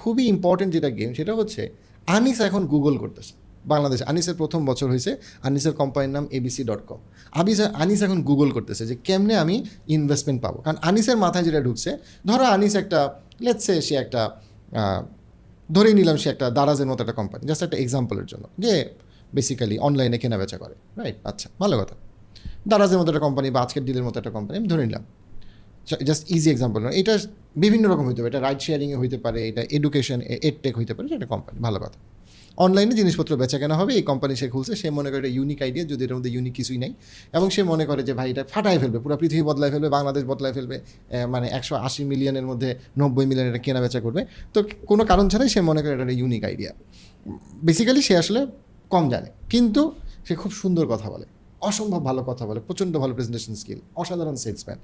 খুবই ইম্পর্টেন্ট যেটা গেম সেটা হচ্ছে আনিস এখন গুগল করতেছে বাংলাদেশে। আনিসের প্রথম বছর হয়েছে, আনিসের কোম্পানির নাম abc.com। আনিস এখন গুগল করতেছে যে কেমনে আমি ইনভেস্টমেন্ট পাবো। কারণ আনিসের মাথায় যেটা ঢুকছে, ধরো আনিস একটা লেটসে সে একটা ধরেই নিলাম সে একটা দারাজের মতো একটা কোম্পানি, জাস্ট একটা এক্সাম্পলের জন্য, যে বেসিক্যালি অনলাইনে কেনা বেচা করে, রাইট? আচ্ছা, ভালো কথা। দারাজের মতো একটা কোম্পানি বা আজকের ডিলের মতো একটা কোম্পানি আমি ধরে নিলাম, জাস্ট ইজি এক্সাম্পল। এটা বিভিন্ন রকম হইতে পারে, এটা রাইড শেয়ারিংয়ে হইতে পারে, এটা এডুকেশন এডটেক হইতে পারে, এটা কোম্পানি, ভালো কথা। অনলাইনে জিনিসপত্র বেচা কেনা হবে, এই কোম্পানি সে খুলছে, সে মনে করে এটা ইউনিক আইডিয়া, যদি এটার মধ্যে ইউনিক কিছুই নাই, এবং সে মনে করে যে ভাই এটা ফাটাই ফেলবে, পুরো পৃথিবী বদলায় ফেলবে, বাংলাদেশ বদলায় ফেলবে, মানে 180 মিলিয়নের মধ্যে 90 মিলিয়ন এটা কেনা বেচা করবে। তো কোনো কারণ ছাড়াই সে মনে করে এটা একটা ইউনিক আইডিয়া। বেসিক্যালি সে আসলে কম জানে, কিন্তু সে খুব সুন্দর কথা বলে, অসম্ভব ভালো কথা বলে, প্রচণ্ড ভালো প্রেজেন্টেশন স্কিল, অসাধারণ সেলসম্যান।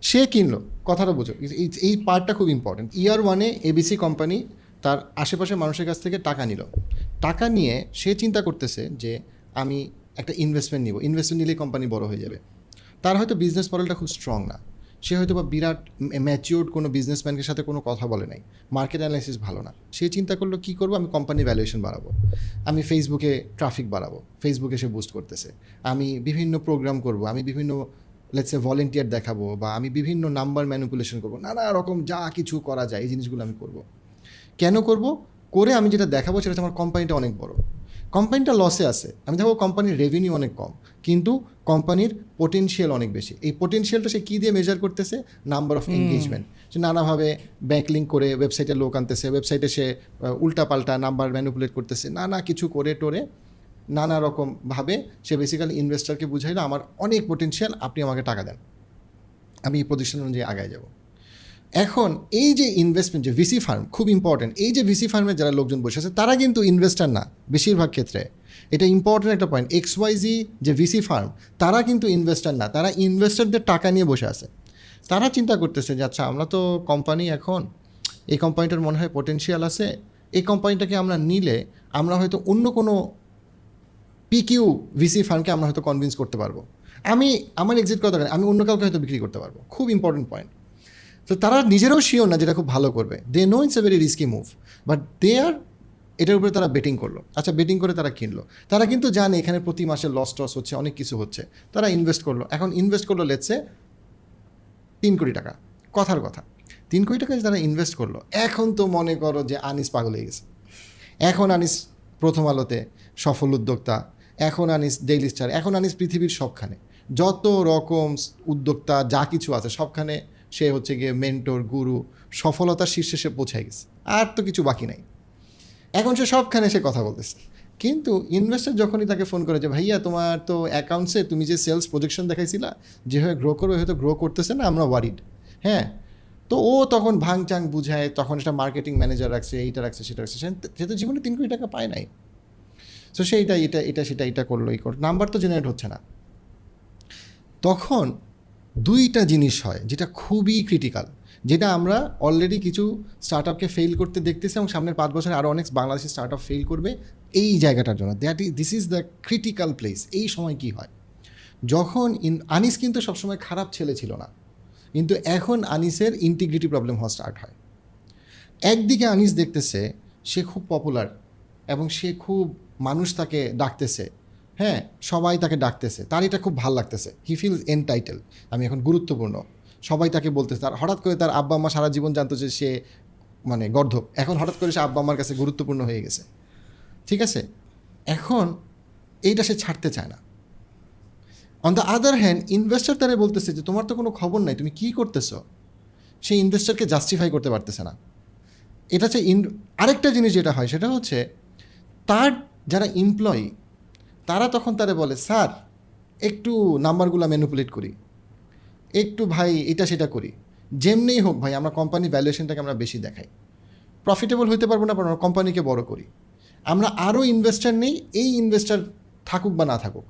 সে কিনলো, কথাটা বোঝো, এই পার্টটা খুব ইম্পর্টেন্ট। ইয়ার ওয়ানে এবিসি কোম্পানি তার আশেপাশের মানুষের কাছ থেকে টাকা নিল। টাকা নিয়ে সে চিন্তা করতেছে যে আমি একটা ইনভেস্টমেন্ট নিব, ইনভেস্টমেন্ট নিলেই কোম্পানি বড় হয়ে যাবে। তার হয়তো বিজনেস মডেলটা খুব স্ট্রং না, সে হয়তো বা বিরাট ম্যাচিওর্ড কোনো বিজনেসম্যানের সাথে কোনো কথা বলে নাই, মার্কেট অ্যানালাইসিস ভালো না। সে চিন্তা করলো কী করবো, আমি কোম্পানির ভ্যালুয়েশন বাড়াবো, আমি ফেসবুকে ট্রাফিক বাড়াবো, ফেসবুকে সে বুস্ট করতেছে, আমি বিভিন্ন প্রোগ্রাম করব, আমি বিভিন্ন লেটসে ভলেন্টিয়ার দেখাবো, বা আমি বিভিন্ন নাম্বার ম্যানিপুলেশন করবো, নানা রকম যা কিছু করা যায় এই জিনিসগুলো আমি করব। কেন করব? করে আমি যেটা দেখাবো সেটা হচ্ছে আমার কোম্পানিটা অনেক বড়, কোম্পানিটা লসে আছে, আমি দেখবো কোম্পানির রেভিনিউ অনেক কম, কিন্তু কোম্পানির পোটেনশিয়াল অনেক বেশি। এই পোটেনশিয়ালটা সে কী দিয়ে মেজার করতেছে? Number of engagement. সে নানাভাবে ব্যাকলিঙ্ক করে ওয়েবসাইটে লোক আনতেছে, ওয়েবসাইটে সে উল্টাপাল্টা নাম্বার ম্যানিপুলেট করতেছে, নানা কিছু করে টোরে, নানা রকমভাবে সে বেসিক্যালি ইনভেস্টারকে বুঝাইলো আমার অনেক পোটেনশিয়াল, আপনি আমাকে টাকা দেন, আমি এই প্রতিষ্ঠান অনুযায়ী আগায় যাব। এখন এই যে ইনভেস্টমেন্ট, যে ভিসি ফার্ম খুব ইম্পর্টেন্ট, এই যে ভিসি ফার্মে যারা লোকজন বসে আছে তারা কিন্তু ইনভেস্টার না বেশিরভাগ ক্ষেত্রে, এটা ইম্পর্টেন্ট একটা পয়েন্ট। XYZ যে ভিসি ফার্ম তারা কিন্তু ইনভেস্টার না, তারা ইনভেস্টারদের টাকা নিয়ে বসে আছে। তারা চিন্তা করতেছে যে আচ্ছা আমরা তো কোম্পানি, এখন এই কোম্পানিটার মনে হয় পোটেনশিয়াল আছে, এই কোম্পানিটাকে আমরা নিলে আমরা হয়তো অন্য কোনো পিকিউ ভিসি ফার্মকে আমরা হয়তো কনভিন্স করতে পারবো, আমার এক্সিট করা দরকার, আমি অন্য কাউকে হয়তো বিক্রি করতে পারবো। খুব ইম্পর্টেন্ট পয়েন্ট। তো তারা নিজেরাও শিওর না যেটা খুব ভালো করবে, they know it's a very risky move, but they are এটার উপরে তারা বেটিং করলো। আচ্ছা, বেটিং করে তারা কিনলো, তারা কিন্তু জানে এখানে প্রতি মাসে লস টস হচ্ছে, অনেক কিছু হচ্ছে, তারা ইনভেস্ট করলো। এখন ইনভেস্ট করলো লেটসে 3 কোটি টাকা, কথার কথা 3 কোটি টাকা তারা ইনভেস্ট করলো। এখন তো মনে করো যে আনিস পাগল হয়ে গেছে, এখন আনিস প্রথম আলোতে সফল উদ্যোক্তা, এখন আনিস ডেইলি স্টার, এখন আনিস পৃথিবীর সবখানে যত রকম উদ্যোক্তা যা কিছু আছে সবখানে সে হচ্ছে গিয়ে মেন্টর, গুরু, সফলতার শীর্ষে সে পৌঁছায় গেছে, আর তো কিছু বাকি নাই। এখন সে সবখানে সে কথা বলতেছে। কিন্তু ইনভেস্টার যখনই তাকে ফোন করে যে ভাইয়া তোমার তো অ্যাকাউন্টসে তুমি যে সেলস প্রজেকশন দেখাইছিলা যেভাবে গ্রো করবে হয়তো গ্রো করতেছে না, আমরা ওয়ারিড। হ্যাঁ, তো ও তখন ভাঙচাং বুঝায়, তখন একটা মার্কেটিং ম্যানেজার রাখছে, এইটা রাখছে, সেটা রাখছে, সে তো জীবনে 3 কোটি টাকা পায় নাই। সো সে এটা করলো, এই করলো, নাম্বার তো জেনারেট হচ্ছে না। তখন দুইটা জিনিস হয় যেটা খুবই ক্রিটিক্যাল, যেটা আমরা অলরেডি কিছু স্টার্ট আপকে ফেল করতে দেখতেছি, এবং সামনের 5 বছরে আরও অনেক বাংলাদেশি স্টার্ট আপ ফেল করবে এই জায়গাটার জন্য। This is the critical place. এই সময় কি হয়, যখন আনিস কিন্তু সবসময় খারাপ ছেলে ছিল না, কিন্তু এখন আনিসের ইন্টিগ্রিটি প্রবলেম হওয়া স্টার্ট হয়। একদিকে আনিস দেখতেছে সে খুব পপুলার, এবং সে খুব, মানুষ তাকে ডাকতেছে, হ্যাঁ সবাই তাকে ডাকতেছে, তার এটা খুব ভালো লাগতেছে, হি ফিলস এনটাইটেল, আমি এখন গুরুত্বপূর্ণ, সবাই তাকে বলতেছে। তার হঠাৎ করে তার আব্বা আম্মা সারা জীবন জানতো যে সে মানে গর্ধব, এখন হঠাৎ করে সে আব্বা আম্মার কাছে গুরুত্বপূর্ণ হয়ে গেছে, ঠিক আছে? এখন এইটা সে ছাড়তে চায় না। On the other hand investor তারা বলতেছে যে তোমার তো কোনো খবর নাই, তুমি কী করতেছো, সেই ইনভেস্টারকে জাস্টিফাই করতে পারতেছে না। এটা হচ্ছে আরেকটা জিনিস যেটা হয় সেটা হচ্ছে তার যারা এমপ্লয়ি তারা তখন তারা বলে স্যার একটু নাম্বারগুলো ম্যানিপুলেট করি, একটু ভাই এটা সেটা করি, যেমনিই হোক ভাই আমরা কোম্পানি ভ্যালুয়েশনটাকে আমরা বেশি দেখাই, প্রফিটেবল হইতে পারবো না, আমরা কোম্পানিকে বড় করি, আমরা আরও ইনভেস্টার নেই, এই ইনভেস্টার থাকুক বা না থাকুক,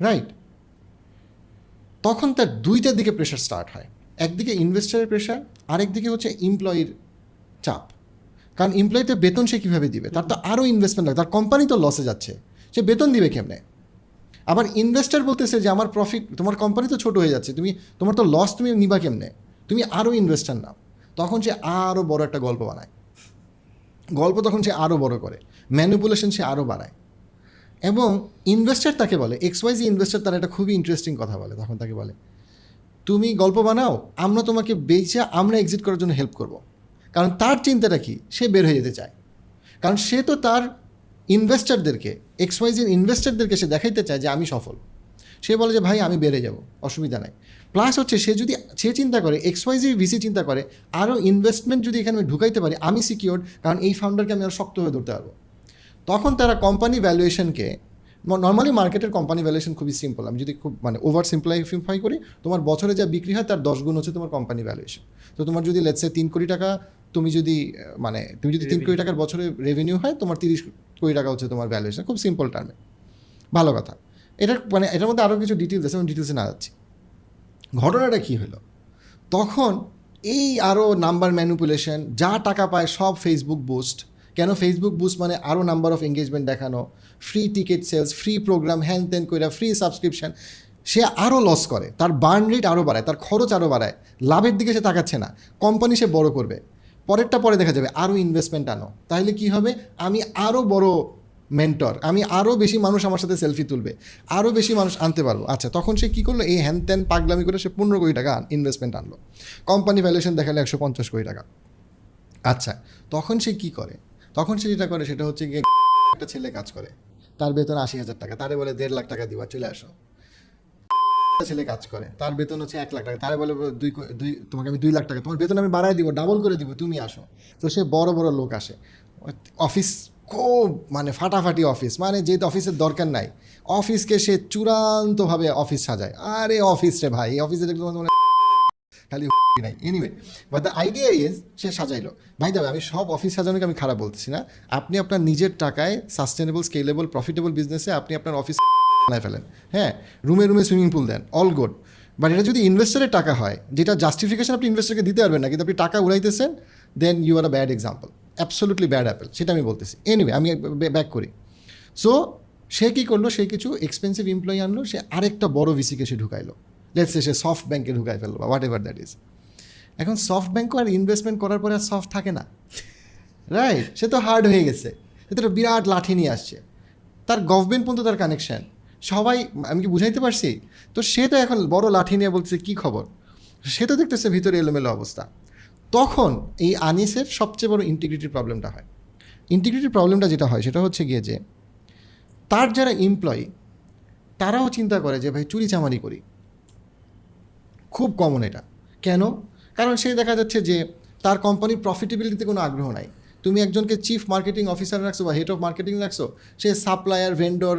রাইট? তখন তার দুইটার দিকে প্রেশার স্টার্ট হয়, একদিকে ইনভেস্টারের প্রেশার, আরেকদিকে হচ্ছে এমপ্লয়ির চাপ। কারণ এমপ্লয়িতে বেতন সে কীভাবে দিবে, তার তো আরও ইনভেস্টমেন্ট লাগে, তার কোম্পানি তো লসে যাচ্ছে, সে বেতন দিবে কেমনে? আবার ইনভেস্টার বলতেছে যে আমার প্রফিট, তোমার কোম্পানি তো ছোটো হয়ে যাচ্ছে, তোমার তো লস, তুমি নিবা কেমনে, তুমি আরও ইনভেস্টার নাও। তখন সে আরও বড় একটা গল্প বানায়, গল্প তখন সে আরও বড় করে, ম্যানিপুলেশন সে আরও বাড়ায়। এবং ইনভেস্টার তাকে বলে, XYZ ইনভেস্টার তারা একটা খুবই ইন্টারেস্টিং কথা বলে, তখন তাকে বলে তুমি গল্প বানাও, আমরা তোমাকে বেচে আমরা এক্সিট করার জন্য হেল্প করব। কারণ তার চিন্তাটা কি, সে বের হয়ে যেতে চায়, কারণ সে তো তার ইনভেস্টারদেরকে, XYZ ইনভেস্টারদেরকে সে দেখাইতে চায় যে আমি সফল। সে বলে যে ভাই আমি বেড়ে যাব, অসুবিধা নাই। প্লাস হচ্ছে সে চিন্তা করে, XYZ VC চিন্তা করে আরও ইনভেস্টমেন্ট যদি এখানে আমি ঢুকাইতে পারি আমি সিকিউরড, কারণ এই ফাউন্ডারকে আমি আরও শক্ত হয়ে ধরতে পারবো। তখন তারা কোম্পানি ভ্যালুয়েশনকে, নর্মালি মার্কেটের কোম্পানি ভ্যালুয়েশন খুবই সিম্পল, আমি যদি খুব ওভার সিম্পলিফাই করি, তোমার বছরে যা বিক্রি হয় তার 10 গুণ হচ্ছে তোমার কোম্পানি ভ্যালুয়েশন। তো তোমার যদি লেটসে 3 কোটি টাকা, তুমি যদি 3 কোটি টাকার বছরে রেভিনিউ হয়, তোমার 30 কোটি টাকা হচ্ছে তোমার ভ্যালুয়েশন, খুব সিম্পল টার্মে। ভালো কথা। এটার মধ্যে আরও কিছু ডিটেলস আছে, আমি ডিটেলসে না যাচ্ছি। ঘটনাটা কী হলো, তখন এই আরও নাম্বার ম্যানিপুলেশন, যা টাকা পায় সব ফেসবুক বুস্ট। কেন ফেসবুক বুস্ট মানে আরও নাম্বার অফ এঙ্গেজমেন্ট দেখানো, free ticket sales, free programme, হ্যান ত্যান কইরা, ফ্রি সাবস্ক্রিপশন। সে আরও লস করে, তার বার্ন রেট আরও বাড়ায়, তার খরচ আরও বাড়ায়, লাভের দিকে সে তাকাচ্ছে না। কোম্পানি সে বড় করবে, পরেরটা পরে দেখা যাবে, আরও ইনভেস্টমেন্ট আনো, তাহলে কি হবে, আমি আরও বড় মেন্টর, আমি আরও বেশি মানুষ আমার সাথে সেলফি তুলবে, আরও বেশি মানুষ আনতে পারবো। আচ্ছা, তখন সে কী করলো, এই হ্যান ত্যান পাগলামি করে সে 15 কোটি টাকা ইনভেস্টমেন্ট আনলো, কোম্পানি ভ্যালুয়েশন দেখালে 150 কোটি টাকা। আচ্ছা, তখন সে কী করে, তখন সে যেটা করে সেটা হচ্ছে গিয়ে, একটা ছেলে কাজ করে, তার বেতন 80,000 টাকা, তারে বলে 1.5 লাখ টাকা দিবা, চলে আসো। ছেলে কাজ করে, তার বেতন হচ্ছে 1 লাখ টাকা, তারে বলে তোমাকে আমি 2 লাখ টাকা, তোমার বেতন আমি বাড়াই দিব, ডাবল করে দিব, তুমি আসো। তো সে বড় বড় লোক আসে, অফিস খুব ফাটাফাটি অফিস, যেহেতু অফিসের দরকার নাই, অফিসকে সে চূড়ান্তভাবে অফিস সাজায়। আরে অফিস রে ভাই, এই অফিসে দেখলে খালি নাই। Anyway, but the idea is, সে সাজাইলো। ভাই দাদা, আমি সব অফিস সাজানোকে আমি খারাপ বলতেছি না, আপনি আপনার নিজের টাকায় সাস্টেনেবল, স্কেলেবল, প্রফিটেবল বিজনেসে আপনি আপনার অফিস বানায় ফেলেন, হ্যাঁ, রুমে রুমে সুইমিং পুল দেন, অল গুড। বাট এটা যদি ইনভেস্টারের টাকা হয়, যেটা জাস্টিফিকেশন আপনি ইনভেস্টারকে দিতে পারবেন না, কিন্তু আপনি টাকা উড়াইতেছেন, then you are a bad example, absolutely bad apple, সেটা আমি বলতেছি। এনিওয়ে, আমি ব্যাক করি। সো সে কী করলো, সে কিছু এক্সপেন্সিভ এমপ্লয়ি আনলো, সে আরেকটা বড় VCK say ঢুকাইলো, let's say soft ব্যাঙ্কে ঢুকাই ফেললো, বা হোয়াট এভার দ্যাট ইজ। এখন সফট ব্যাঙ্কও আর ইনভেস্টমেন্ট করার পরে আর সফট থাকে না, রাইট? সে তো হার্ড হয়ে গেছে, সে তো বিরাট লাঠি নিয়ে আসছে, তার গভর্নমেন্ট পর্যন্ত তার কানেকশন, সবাই, আমি কি বুঝাইতে পারছি? তো সে তো এখন বড় লাঠি নিয়ে বলছে কী খবর, সে তো দেখতেছে ভিতরে এলোমেলো অবস্থা। তখন এই আনিসের সবচেয়ে বড় ইন্টিগ্রিটির প্রবলেমটা হয়। ইন্টিগ্রিটির প্রবলেমটা যেটা হয় সেটা হচ্ছে গিয়ে যে, তার যারা এমপ্লয়ি তারাও চিন্তা করে যে ভাই চুরি চামারি করি, খুব কমন এটা। কেন? কারণ সে দেখা যাচ্ছে যে তার কোম্পানির প্রফিটেবিলিটিতে কোনো আগ্রহ নাই। তুমি একজনকে চিফ মার্কেটিং অফিসার রাখছো বা হেড অফ মার্কেটিং রাখছো, সে সাপ্লায়ার, ভেন্ডর,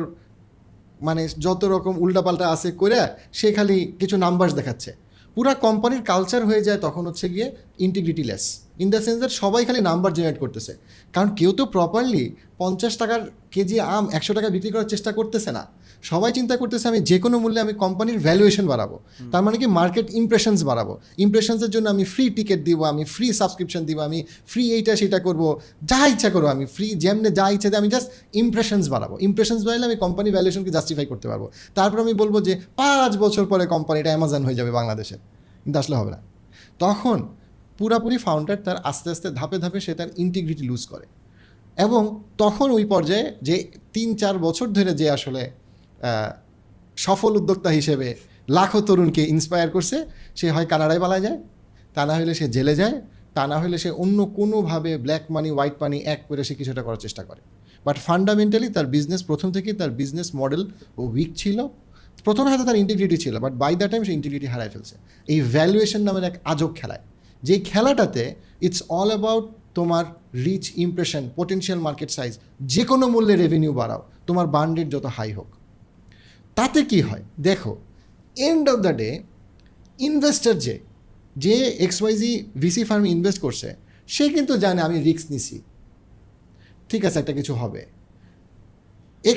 যত রকম উল্টাপাল্টা আছে করে সে খালি কিছু নাম্বারস দেখাচ্ছে। পুরা কোম্পানির কালচার হয়ে যায় তখন হচ্ছে গিয়ে ইন্টিগ্রিটিলেস, ইন দ্য সেন্স দ্যাট সবাই খালি নাম্বার জেনারেট করতেছে। কারণ কেউ তো প্রপারলি 50 টাকার কেজি আম 100 টাকা বিক্রি করার চেষ্টা করতেছে না, সবাই চিন্তা করতেছে আমি যে কোনো মূল্যে আমি কোম্পানির ভ্যালুয়েশন বাড়াবো, তার মানে কি মার্কেট ইমপ্রেশনস বাড়াবো, ইমপ্রেশনসের জন্য আমি ফ্রি টিকিট দিব, আমি ফ্রি সাবস্ক্রিপশন দিব, আমি ফ্রি এইটা সেটা করবো, যা ইচ্ছা করবো, আমি ফ্রি যেমনে যা ইচ্ছা দিয়ে আমি জাস্ট ইমপ্রেশনস বাড়াবো। ইমপ্রেশনস বাড়ালে আমি কোম্পানি ভ্যালুয়েশনকে জাস্টিফাই করতে পারবো। তারপর আমি বলবো যে 5 বছর পরে কোম্পানিটা অ্যামাজন হয়ে যাবে বাংলাদেশে, কিন্তু আসলে হবে না। তখন পুরাপুরি ফাউন্ডার তার আস্তে আস্তে ধাপে ধাপে সে তার ইন্টিগ্রিটি লুজ করে, এবং তখন ওই পর্যায়ে যে 3-4 বছর ধরে যে আসলে সফল উদ্যোক্তা হিসেবে লাখো তরুণকে ইন্সপায়ার করছে, সে হয় কানাডায় পালায় যায়, তা না হলে সে জেলে যায়, তা না হলে সে অন্য কোনোভাবে ব্ল্যাক মানি হোয়াইট মানি এক করে সে কিছুটা করার চেষ্টা করে। বাট ফান্ডামেন্টালি তার বিজনেস প্রথম থেকেই তার বিজনেস মডেল ও উইক ছিল। প্রথমে হয়তো তার ইন্টিগ্রিটি ছিল, বাট বাই দ্য টাইম সে ইন্টিগ্রিটি হারায় ফেলছে এই ভ্যালুয়েশন নামের এক আজব খেলায়, যে খেলাটাতে ইটস অল অ্যাবাউট তোমার reach, impression, potential market size, যে কোনো মূল্যে রেভিনিউ বাড়াও, তোমার বার্ন রেট যত হাই হোক। তাতে কি হয় দেখো, end of the day investor যে XYZ ভিসি ফার্মে ইনভেস্ট করছে, সে কিন্তু জানে আমি রিস্ক নিছি, ঠিক আছে একটা কিছু হবে।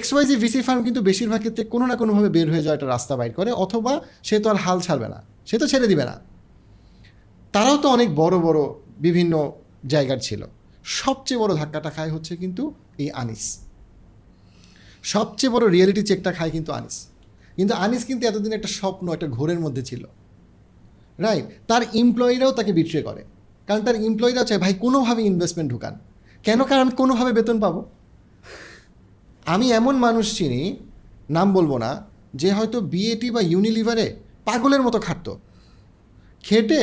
XYZ ভিসি ফার্ম কিন্তু বেশিরভাগ ক্ষেত্রে কোনো না কোনোভাবে বের হয়ে যাওয়া একটা রাস্তা বাইর করে, অথবা সে তো আর হাল ছাড়বে না, সে তো ছেড়ে দিবে না। তারাও তো অনেক বড় বড় বিভিন্ন জায়গার ছিল। সবচেয়ে বড় ধাক্কাটা খায় হচ্ছে কিন্তু এই আনিস, সবচেয়ে বড় রিয়েলিটি চেকটা খায় কিন্তু আনিস। কিন্তু আনিস কিন্তু এতদিন একটা স্বপ্ন, একটা ঘোরের মধ্যে ছিল, রাইট? তার এমপ্লয়িরাও তাকে বিট্রে করে, কারণ তার এমপ্লয়িরা চায় ভাই কোনোভাবে ইনভেস্টমেন্ট ঢুকান, কেন? কারণ আমি কোনোভাবে বেতন পাবো। আমি এমন মানুষ চিনি, নাম বলবো না, যে হয়তো বিএটি বা ইউনিলিভারে পাগলের মতো খাটতো, খেটে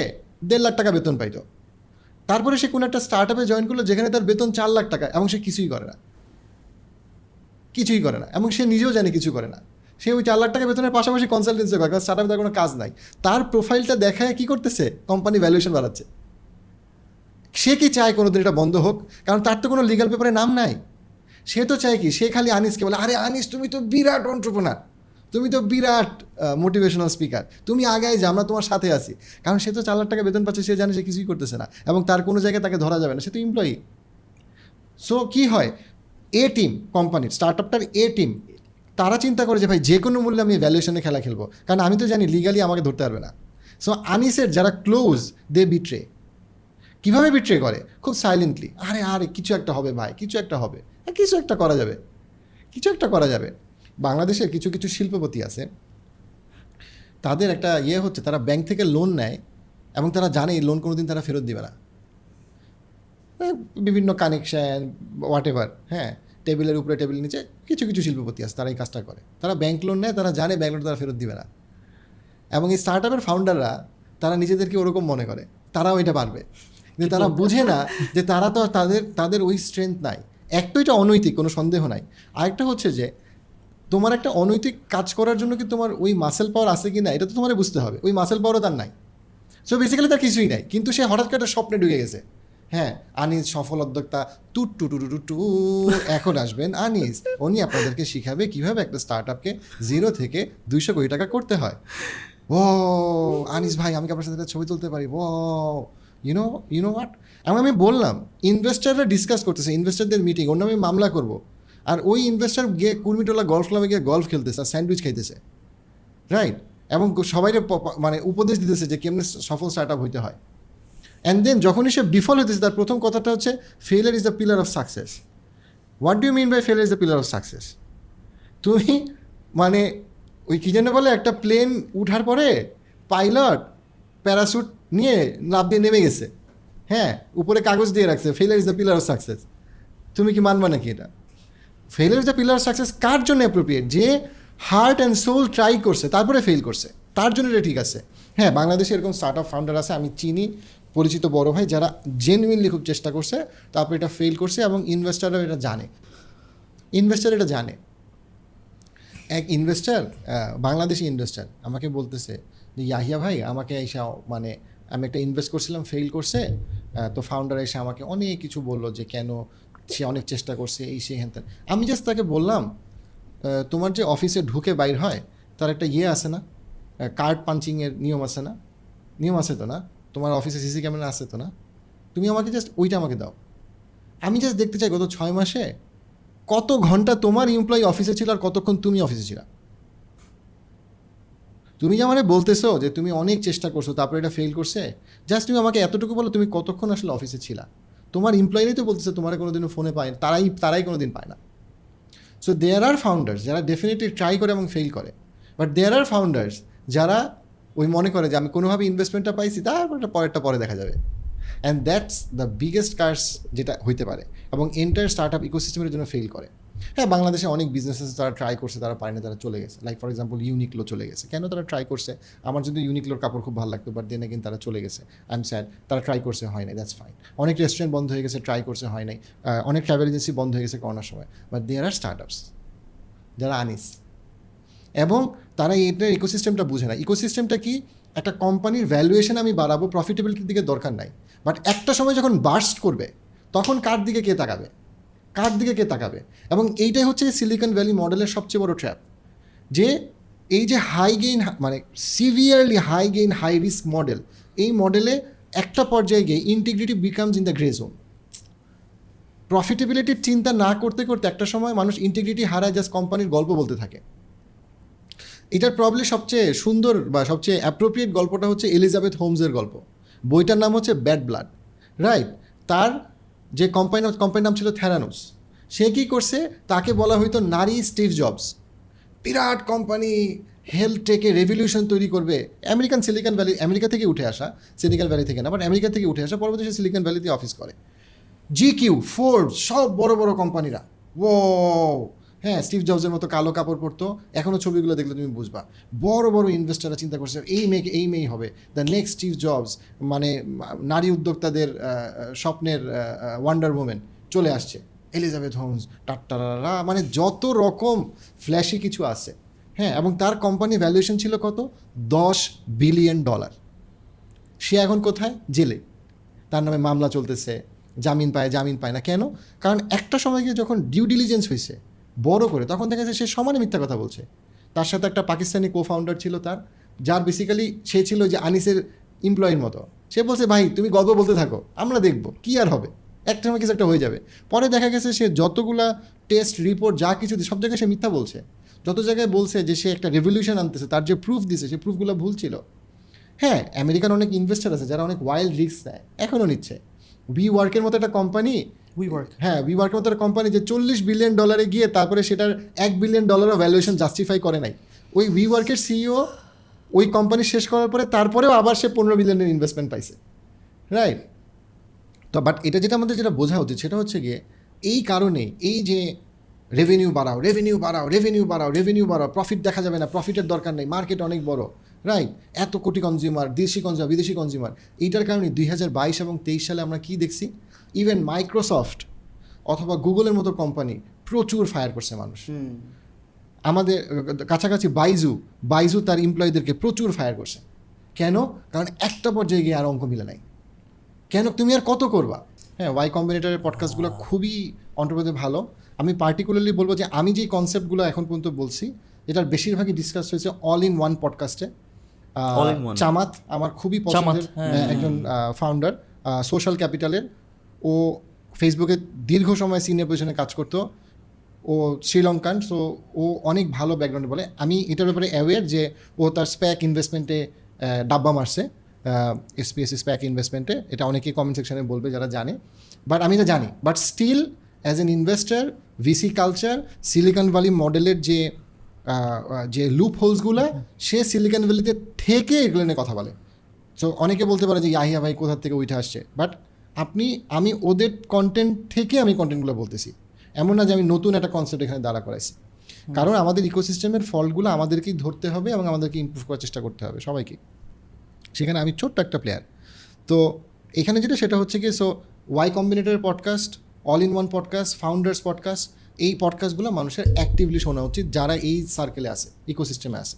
1.5 লাখ টাকা বেতন পাইতো, তারপরে সে কোনো একটা স্টার্ট আপে জয়েন করলো যেখানে তার বেতন 4 লাখ টাকা, এবং সে কিছুই করে না, কিছুই করে না, এবং সে নিজেও জানে কিছু করে না। সে ওই 4 লাখ টাকা বেতনের পাশাপাশি কনসালটেন্সি করে, কারণ স্টার্ট আপে তার কোনো কাজ নাই। তার প্রোফাইলটা দেখায় কী করতেছে? কোম্পানি ভ্যালুয়েশন বাড়াচ্ছে। সে কি চায় কোনোদিন এটা বন্ধ হোক? কারণ তার তো কোনো লিগাল পেপারে নাম নাই। সে তো চায় কি? সে খালি আনিসকে বলে, আরে আনিস তুমি তো বিরাট অন্ট্রপ্রেনার, তুমি তো বিরাট মোটিভেশনাল স্পিকার, তুমি আগায় যা, আমরা তোমার সাথে আছি। কারণ সে তো 4 লাখ টাকা বেতন পাচ্ছে, সে জানে সে কিছুই করতেছে না, এবং তার কোনো জায়গায় তাকে ধরা যাবে না, সে তো এমপ্লয়ি। সো কী হয়, এ টিম, কোম্পানির স্টার্ট আপটার এ টিম, তারা চিন্তা করে যে ভাই যে কোনো মূল্যে আমি ভ্যালুয়েশনে খেলা খেলবো, কারণ আমি তো জানি লিগালি আমাকে ধরতে পারবে না। সো আনিসের যারা ক্লোজ, দে বিট্রে। কীভাবে বিট্রে করে? খুব সাইলেন্টলি, আরে আরে কিছু একটা হবে ভাই, কিছু একটা হবে, কিছু একটা করা যাবে, কিছু একটা করা যাবে। বাংলাদেশের কিছু কিছু শিল্পপতি আছে, তাদের একটা হচ্ছে, তারা ব্যাংক থেকে লোন নেয় এবং তারা জানে এই লোন কোনোদিন তারা ফেরত দিবে না। বিভিন্ন কানেকশান হোয়াট এভার, হ্যাঁ, টেবিলের উপরে টেবিলের নিচে কিছু কিছু শিল্পপতি আছে, তারা এই কাজটা করে। তারা ব্যাংক লোন নেয়, তারা জানে ব্যাংক লোন তারা ফেরত দিবে না, এবং এই স্টার্ট আপের ফাউন্ডাররা তারা নিজেদেরকে ওরকম মনে করে তারাও এটা পারবে, কিন্তু তারা বুঝে না যে তারা তো তাদের ওই স্ট্রেংথ নাই। এক তো এটা অনৈতিক, কোনো সন্দেহ নাই। আরেকটা হচ্ছে যে তোমার একটা অনৈতিক কাজ করার জন্য কি তোমার ওই মাসেল পাওয়ার আছে কি না, এটা তো তোমার বুঝতে হবে। ওই মাসেল পাওয়ারও তার নাই। সো বেসিক্যালি তার কিছুই নাই, কিন্তু সে হঠাৎ করে একটা স্বপ্নে ঢুকে গেছে। হ্যাঁ, আনিস সফল উদ্যোক্তা, টু টু টু টু টু, এখন আসবেন আনিস, উনি আপনাদেরকে শিখাবে কীভাবে একটা স্টার্ট আপকে 0 থেকে 200 কোটি টাকা করতে হয়। ও আনিস ভাই, আমি কি আপনার সাথে একটা ছবি তুলতে পারি? ও ইউনো হোয়াট। এবং আমি বললাম, ইনভেস্টাররা ডিসকাস করতেছে, ইনভেস্টারদের মিটিং, ওর নামে মামলা করবো, আর ওই ইনভেস্টার গিয়ে কুর্মিটোলা গলফ ক্লাবে গিয়ে গলফ খেলতেছে আর স্যান্ডউইচ খাইতেছে, রাইট? এবং সবাই মানে উপদেশ দিতেছে যে কেমনি সফল স্টার্ট আপ হইতে হয়। অ্যান্ড দেন যখনই সে বিফল হইতেছে, তার প্রথম কথাটা হচ্ছে failure is the pillar of success. What do you mean by failure is the pillar of success? তুমি মানে ওই কী যেন বলে, একটা প্লেন উঠার পরে পাইলট প্যারাশুট নিয়ে লাফ দিয়ে নেমে গেছে, হ্যাঁ, উপরে কাগজ দিয়ে রাখছে failure is the pillar of success. তুমি কি মানবা নাকি এটা? Failure is the pillar of success কার জন্য অ্যাপ্রোপ্রিয়েট? যে হার্ট অ্যান্ড সোল ট্রাই করছে তারপরে ফেল করছে, তার জন্য এটা ঠিক আছে। হ্যাঁ, বাংলাদেশে এরকম স্টার্ট আপ ফাউন্ডার আছে, আমি চিনি পরিচিত বড় ভাই, যারা জেনুইনলি খুব চেষ্টা করছে, তারপরে এটা ফেল করছে, এবং ইনভেস্টাররাও এটা জানে। ইনভেস্টার এটা জানে। এক ইনভেস্টার, বাংলাদেশি ইনভেস্টার, আমাকে বলতেছে যে ইয়াহিয়া ভাই, আমাকে এসে মানে আমি একটা ইনভেস্ট করছিলাম, ফেল করছে, তো ফাউন্ডার এসে আমাকে অনেক কিছু বললো যে কেন সে অনেক চেষ্টা করছে, এই সে হ্যান। আমি জাস্ট তাকে বললাম, তোমার যে অফিসে ঢুকে বাইর হয় তার একটা আছে না, কার্ড পাঞ্চিংয়ের নিয়ম আছে না? নিয়ম আছে তো না? তোমার অফিসে সিসি ক্যামেরা আছে তো না? তুমি আমাকে জাস্ট ওইটা আমাকে দাও। আমি জাস্ট দেখতে চাই গত 6 মাসে কত ঘন্টা তোমার এমপ্লয়ি অফিসে ছিল আর কতক্ষণ তুমি অফিসে ছিল। তুমি যে মানে বলতেছো যে তুমি অনেক চেষ্টা করছো তারপরে এটা ফেল করছে, জাস্ট তুমি আমাকে এতটুকু বলো তুমি কতক্ষণ আসলে অফিসে ছিলা। তোমার এমপ্লয়িরাই তো বলতেছে তোমার কোনোদিনও ফোনে পায়, তারাই কোনো দিন পায় না। সো দেয়ার আর ফাউন্ডার্স যারা ডেফিনেটলি ট্রাই করে এবং ফেল করে, বাট দেয়ার আর ফাউন্ডার্স যারা ওই মনে করে যে আমি কোনোভাবে ইনভেস্টমেন্টটা পাইছি, তারপরটা পরেরটা পরে দেখা যাবে। And that's the biggest curse যেটা হইতে পারে, এবং এন্টায়ার স্টার্ট আপ ইকোসিস্টেমের জন্য ফেল করে। হ্যাঁ, বাংলাদেশে অনেক বিজনেসেস তারা ট্রাই করছে, তারা পায় না, তারা চলে গেছে। লাইক ফর এক্সাম্পল ইউনিকলো চলে গেছে। কেন তারা ট্রাই করছে? আমার যদি ইউনিকলোর কাপড় খুব ভালো লাগতো, বাট দেন এগেন তারা চলে গেছে, আই এম স্যাড। তারা ট্রাই করছে, হয় নাই, দ্যাটস ফাইন। অনেক রেস্টুরেন্ট বন্ধ হয়ে গেছে, ট্রাই করছে, হয় নাই। অনেক ট্রাভেল এজেন্সি বন্ধ হয়ে গেছে করোনার সময়, বাট দেয়ার আর স্টার্ট আপস যারা আনিস, এবং তারা এইটার ইকোসিস্টেমটা বুঝে না। ইকোসিস্টেমটা কি? একটা কোম্পানির ভ্যালুয়েশন আমি বাড়াবো, প্রফিটেবিলিটির দিকে দরকার নাই, বাট একটা সময় যখন বার্স্ট করবে তখন কার দিকে কে তাকাবে? কার দিকে কে তাকাবে? এবং এইটাই হচ্ছে সিলিকন ভ্যালি মডেলের সবচেয়ে বড় ট্র্যাপ, যে এই যে হাই গেইন, মানে severely high gain high risk model, এই মডেলে একটা পর্যায়ে গিয়ে integrity becomes in the grey zone. প্রফিটেবিলিটির চিন্তা না করতে করতে একটা সময় মানুষ ইন্টিগ্রিটি হারায়, জাস্ট কোম্পানির গল্প বলতে থাকে। এটার প্রবলি সবচেয়ে সুন্দর বা সবচেয়ে অ্যাপ্রোপ্রিয়েট গল্পটা হচ্ছে এলিজাবেথ হোমসের গল্প। বইটার নাম হচ্ছে ব্যাড ব্লাড, রাইট? তার যে কোম্পানির নাম ছিল থ্যারানোস। সে কী করছে? তাকে বলা হইতো নারী স্টিভ জবস, বিরাট কোম্পানি, হেলথ টেকে রেভলিউশন তৈরি করবে। সিলিকন ভ্যালি, আমেরিকা থেকে উঠে আসা, সিলিকন ভ্যালি থেকে না, বাট আমেরিকা থেকে উঠে আসা, পরবর্তী সে সিলিকন ভ্যালিতে অফিস করে। জিকিউ, ফোর্বস, সব বড় বড় কোম্পানিরা, ও হ্যাঁ, স্টিভ জবসের মতো কালো কাপড় পরতো, এখনও ছবিগুলো দেখলে তুমি বুঝবা। বড় বড় ইনভেস্টাররা চিন্তা করছে এই মেয়েই হবে দ্য নেক্সট স্টিভ জবস, মানে নারী উদ্যোক্তাদের স্বপ্নের ওয়ান্ডার ওম্যান চলে আসছে, এলিজাবেথ হোমস, টাট্টারা, মানে যত রকম ফ্ল্যাশি কিছু আছে। হ্যাঁ, এবং তার কোম্পানি ভ্যালুয়েশন ছিল কত? $10 বিলিয়ন। সে এখন কোথায়? জেলে। তার নামে মামলা চলতেছে, জামিন পায় না। কেন? কারণ একটা সময় গিয়ে যখন ডিউ ডিলিজেন্স হয়েছে বড় করে, তখন দেখা যাচ্ছে সে সমানে মিথ্যা কথা বলছে। তার সাথে একটা পাকিস্তানি কো-ফাউন্ডার ছিল তার, যার বেসিক্যালি সে ছিল যে আনিসের এমপ্লয়ির মতো। সে বলছে ভাই তুমি গল্প বলতে থাকো, আমরা দেখবো কী আর হবে, একটা সময় কিছু একটা হয়ে যাবে। পরে দেখা গেছে সে যতগুলা টেস্ট রিপোর্ট যা কিছু সব জায়গায় সে মিথ্যা বলছে। যত জায়গায় বলছে যে সে একটা রেভলিউশন আনতেছে, তার যে প্রুফ দিছে সে প্রুফগুলো ভুল ছিল। হ্যাঁ, আমেরিকান অনেক ইনভেস্টার আছে যারা অনেক ওয়াইল্ড রিস্ক নেয়, এখনও নিচ্ছে। WeWork'ের মতো একটা কোম্পানি, WeWork'ের মতো একটা কোম্পানি যে $40 বিলিয়ন গিয়ে তারপরে সেটার $1 বিলিয়ন ভ্যালুয়েশন জাস্টিফাই করে নাই। ওই WeWork'ের সিইও ওই কোম্পানি শেষ করার পরে তারপরেও আবার সে $15 বিলিয়নের ইনভেস্টমেন্ট পাইছে, রাইট? তো বাট এটা যেটা আমাদের যেটা বোঝা উচিত সেটা হচ্ছে গিয়ে এই কারণে, এই যে রেভিনিউ বাড়াও, প্রফিট দেখা যাবে না, প্রফিটের দরকার নেই, মার্কেট অনেক বড়, রাইট? এত কোটি কনজিউমার, দেশি কনজিউমার, বিদেশি কনজিউমার, এইটার কারণে 2022 এবং 23 সালে আমরা কি দেখছি? ইভেন মাইক্রোসফট অথবা গুগলের মতো কোম্পানি প্রচুর ফায়ার করছে মানুষ। আমাদের কাছাকাছি বাইজু তার এমপ্লয়ীদেরকে প্রচুর ফায়ার করছে। কেন? কারণ একটা পর্যায়ে গিয়ে আর অঙ্ক মিলে নাই। কেন? তুমি আর কত করবা? হ্যাঁ, ওয়াই কম্বিনেটরের পডকাস্টগুলো খুবই অন্টারপ্রেনারদের ভালো। আমি পার্টিকুলারলি বলবো যে আমি যেই কনসেপ্টগুলো এখন পর্যন্ত বলছি এটার বেশিরভাগই ডিসকাস হয়েছে অল ইন ওয়ান পডকাস্টে। চামাত আমার খুবই পছন্দের একজন ফাউন্ডার, সোশ্যাল ক্যাপিটালের। ও ফেসবুকে দীর্ঘ সময় সিনিয়র পজিশনে কাজ করতো। ও শ্রীলঙ্কান, সো ও অনেক ভালো ব্যাকগ্রাউন্ডে বলে। আমি এটার ব্যাপারে অ্যাওয়্যার যে ও তার স্প্যাক ইনভেস্টমেন্টে ডাব্বা মারছে, এসপিএস স্প্যাক ইনভেস্টমেন্টে। এটা অনেকেই কমেন্ট সেকশনে বলবে যারা জানে, বাট আমি এটা জানি। But still as an investor, VC culture, Silicon Valley মডেলের যে লুপ হোলসগুলো, সে সিলিকন ভ্যালিতে থেকে এগুলো নিয়ে কথা বলে। সো অনেকে বলতে পারে যে ইয়াহিয়া ভাই কোথার থেকে উঠে আসছে, বাট আমি ওদের কন্টেন্ট থেকে আমি কন্টেন্টগুলো বলতেছি। এমন না যে আমি নতুন একটা কনসেপ্ট এখানে দাঁড়া করাইছি। কারণ আমাদের ইকোসিস্টেমের ফল্টগুলো আমাদেরকেই ধরতে হবে এবং আমাদেরকে ইমপ্রুভ করার চেষ্টা করতে হবে সবাইকে। সেখানে আমি ছোট্ট একটা প্লেয়ার। তো এখানে যেটা সেটা হচ্ছে কি, সো ওয়াই কম্বিনেটরের podcast, all in one podcast, founders podcast, এই পডকাস্টগুলো মানুষের অ্যাক্টিভলি শোনা উচিত যারা এই সার্কেলে আছে, ইকোসিস্টেমে আছে।